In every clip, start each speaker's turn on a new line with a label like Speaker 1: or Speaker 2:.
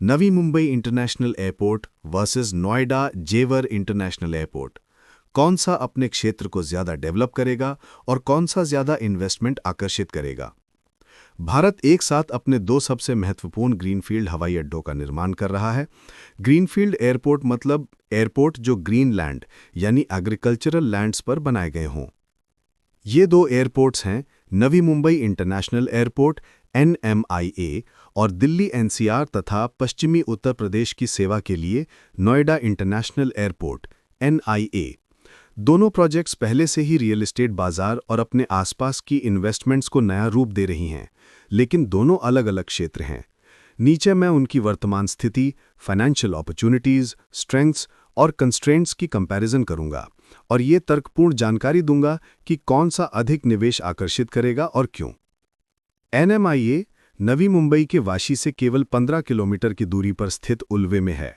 Speaker 1: नवी Mumbai international airport versus Noida Jewar international airport. कौन सा अपने क्षेत्र को ज्यादा डेवलप करेगा और कौन सा ज्यादा इन्वेस्टमेंट आकर्षित करेगा? भारत एक साथ अपने दो सबसे महत्वपूर्ण ग्रीनफील्ड हवाई अड्डों का निर्माण कर रहा है। ग्रीनफील्ड एयरपोर्ट मतलब एयरपोर्ट जो ग्रीन लैंड यानी एग्रीकल्चरल लैंड्स पर बनाए गए हों। ये दो एयरपोर्ट्स हैं नवी मुंबई इंटरनेशनल एयरपोर्ट NMIA और दिल्ली NCR तथा पश्चिमी उत्तर प्रदेश की सेवा के लिए नोएडा इंटरनेशनल एयरपोर्ट NIA। दोनों प्रोजेक्ट्स पहले से ही रियल एस्टेट बाजार और अपने आसपास की इन्वेस्टमेंट्स को नया रूप दे रही हैं, लेकिन दोनों अलग अलग क्षेत्र हैं। नीचे मैं उनकी वर्तमान स्थिति, फाइनेंशियल अपॉर्चुनिटीज, स्ट्रेंथ्स और कंस्ट्रेंट्स की कंपैरिजन करूंगा और ये तर्कपूर्ण जानकारी दूंगा कि कौन सा अधिक निवेश आकर्षित करेगा और क्यों। NMIA नवी मुंबई के वाशी से केवल 15 किलोमीटर की दूरी पर स्थित उल्वे में है।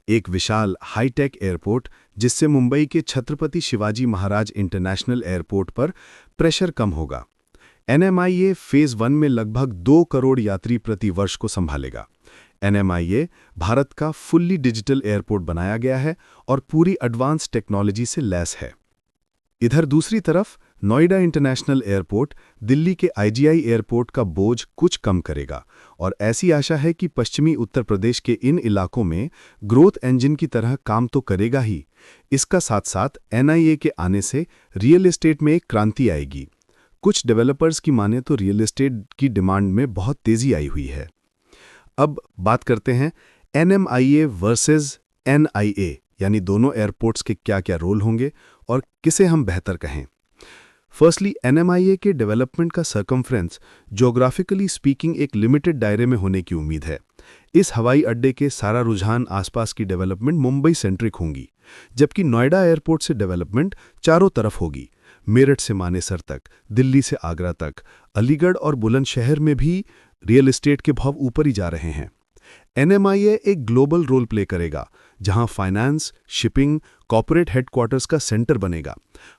Speaker 1: एक विशाल हाईटेक एयरपोर्ट जिससे मुंबई के छत्रपति शिवाजी महाराज इंटरनेशनल एयरपोर्ट पर प्रेशर कम होगा। NMIA फेज 1 में लगभग 2 करोड़ यात्री प्रति वर्ष को संभालेगा। NMIA भारत का फुल्ली डिजिटल एयरपोर्ट बनाया गया है और पूरी एडवांस टेक्नोलॉजी से लैस है। इधर दूसरी तरफ नोएडा इंटरनेशनल एयरपोर्ट दिल्ली के IGI एयरपोर्ट का बोझ कुछ कम करेगा और ऐसी आशा है कि पश्चिमी उत्तर प्रदेश के इन इलाकों में ग्रोथ इंजन की तरह काम तो करेगा ही, इसका साथ साथ NIA के आने से रियल एस्टेट में एक क्रांति आएगी। कुछ डेवलपर्स की माने तो रियल एस्टेट की डिमांड में बहुत तेजी आई हुई है। अब बात करते हैं NMIA वर्सेस NIA यानी दोनों एयरपोर्ट्स के क्या क्या रोल होंगे और किसे हम बेहतर कहें। फर्स्टली NMIA के डेवलपमेंट का सर्कमफ्रेंस ज्योग्राफिकली स्पीकिंग एक लिमिटेड दायरे में होने की उम्मीद है। इस हवाई अड्डे के सारा रुझान आसपास की डेवलपमेंट मुंबई सेंट्रिक होंगी, जबकि नोएडा एयरपोर्ट से डेवलपमेंट चारों तरफ होगी। मेरठ से मानेसर तक, दिल्ली से आगरा तक, अलीगढ़ और बुलंदशहर में भी रियल एस्टेट के भाव ऊपर ही जा रहे हैं। NMIA एक ग्लोबल रोल प्ले करेगा जहां फाइनेंस, शिपिंग, कॉर्पोरेट हेडक्वार्टर्स का सेंटर बनेगा।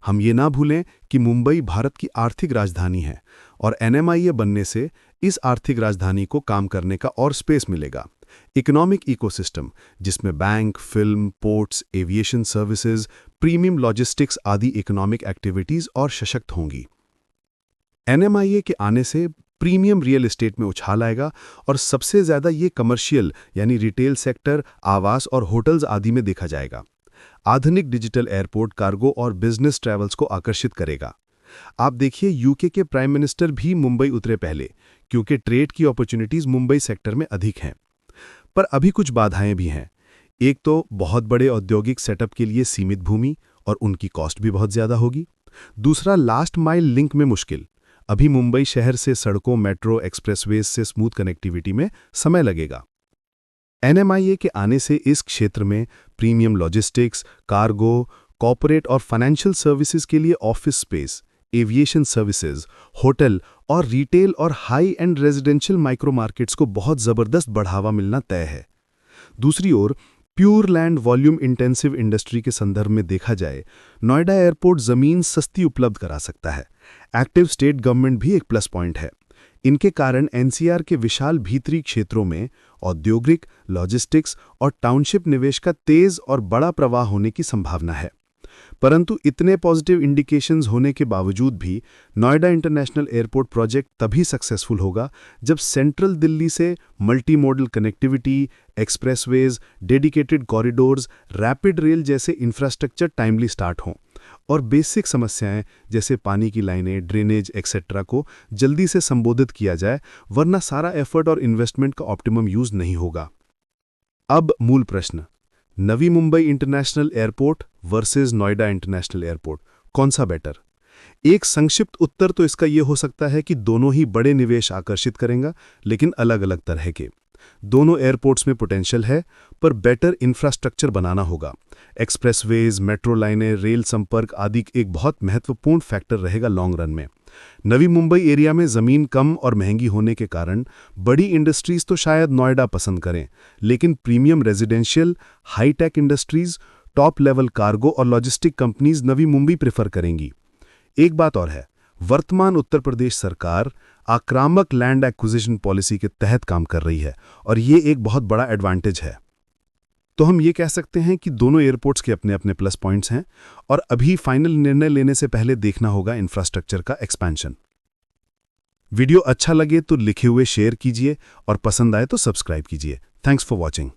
Speaker 1: हम ये ना भूलें कि मुंबई भारत की आर्थिक राजधानी है और NMIA बनने से इस आर्थिक राजधानी को काम करने का और स्पेस मिलेगा। इकोनॉमिक इकोसिस्टम जिसमें bank, film, ports, aviation services, premium logistics आदि इकोनॉमिक एक्टिविटीज और सशक्त होंगी। NMIA के आने से प्रीमियम रियल एस्टेट में उछाल आएगा और सबसे ज्यादा ये कमर्शियल यानी रिटेल सेक्टर, आवास और होटल्स आदि में देखा जाएगा। आधुनिक डिजिटल एयरपोर्ट कार्गो और बिजनेस ट्रैवल्स को आकर्षित करेगा। आप देखिए UK के प्राइम मिनिस्टर भी मुंबई उतरे पहले, क्योंकि ट्रेड की अपॉर्चुनिटीज मुंबई सेक्टर में अधिक हैं। पर अभी कुछ बाधाएं भी हैं। एक तो बहुत बड़े औद्योगिक सेटअप के लिए सीमित भूमि और उनकी कॉस्ट भी बहुत ज्यादा होगी। दूसरा, लास्ट माइल लिंक में मुश्किल। अभी मुंबई शहर से सड़कों, मेट्रो, एक्सप्रेसवेज से स्मूथ कनेक्टिविटी में समय लगेगा। NMIA के आने से इस क्षेत्र में प्रीमियम लॉजिस्टिक्स, कार्गो, कॉर्पोरेट और फाइनेंशियल सर्विसेज के लिए office space, aviation services, hotel और रिटेल और high end residential micro markets को बहुत जबरदस्त बढ़ावा मिलना तय है। दूसरी ओर, pure land volume intensive industry के संदर्भ में देखा जाए, नोएडा एयरपोर्ट जमीन सस्ती उपलब्ध करा सकता है। एक्टिव स्टेट गवर्नमेंट भी एक प्लस पॉइंट है। इनके कारण NCR के विशाल भीतरी क्षेत्रों में औद्योगिक, लॉजिस्टिक्स और टाउनशिप निवेश का तेज और बड़ा प्रवाह होने की संभावना है। परंतु इतने पॉजिटिव इंडिकेशंस होने के बावजूद भी नोएडा इंटरनेशनल एयरपोर्ट प्रोजेक्ट तभी सक्सेसफुल होगा जब सेंट्रल दिल्ली से multi modal connectivity, expressways, dedicated corridors, rapid rail जैसे इंफ्रास्ट्रक्चर टाइमली स्टार्ट हों और बेसिक समस्याएं जैसे पानी की लाइनें, ड्रेनेज एक्सेट्रा को जल्दी से संबोधित किया जाए, वरना सारा एफर्ट और इन्वेस्टमेंट का ऑप्टिमम यूज नहीं होगा। अब मूल प्रश्न, Navi Mumbai international airport versus Noida international airport, कौन सा बेटर? एक संक्षिप्त उत्तर तो इसका यह हो सकता है कि दोनों ही बड़े निवेश आकर्षित करेंगे, लेकिन अलग अलग तरह के। दोनों एयरपोर्ट्स में पोटेंशियल है, पर बेटर इंफ्रास्ट्रक्चर बनाना होगा। एक्सप्रेसवेज, मेट्रो लाइनें, रेल संपर्क आदि एक बहुत महत्वपूर्ण फैक्टर रहेगा लॉन्ग रन में। नवी मुंबई एरिया में जमीन कम और महंगी होने के कारण बड़ी इंडस्ट्रीज तो शायद नोएडा पसंद करें, लेकिन premium residential, hi-tech industries, top level cargo और logistic companies Navi Mumbai prefer करेंगी। एक बात और है, वर्तमान उत्तर प्रदेश सरकार
Speaker 2: आक्रामक लैंड एक्विजिशन पॉलिसी के तहत काम कर रही है और ये एक बहुत बड़ा एडवांटेज है। तो हम ये कह सकते हैं कि दोनों एयरपोर्ट्स के अपने अपने प्लस पॉइंट्स हैं और अभी फाइनल निर्णय लेने से पहले देखना होगा इंफ्रास्ट्रक्चर का एक्सपेंशन। वीडियो अच्छा लगे तो लिखे हुए शेयर कीजिए और पसंद आए तो सब्सक्राइब कीजिए। Thanks for watching.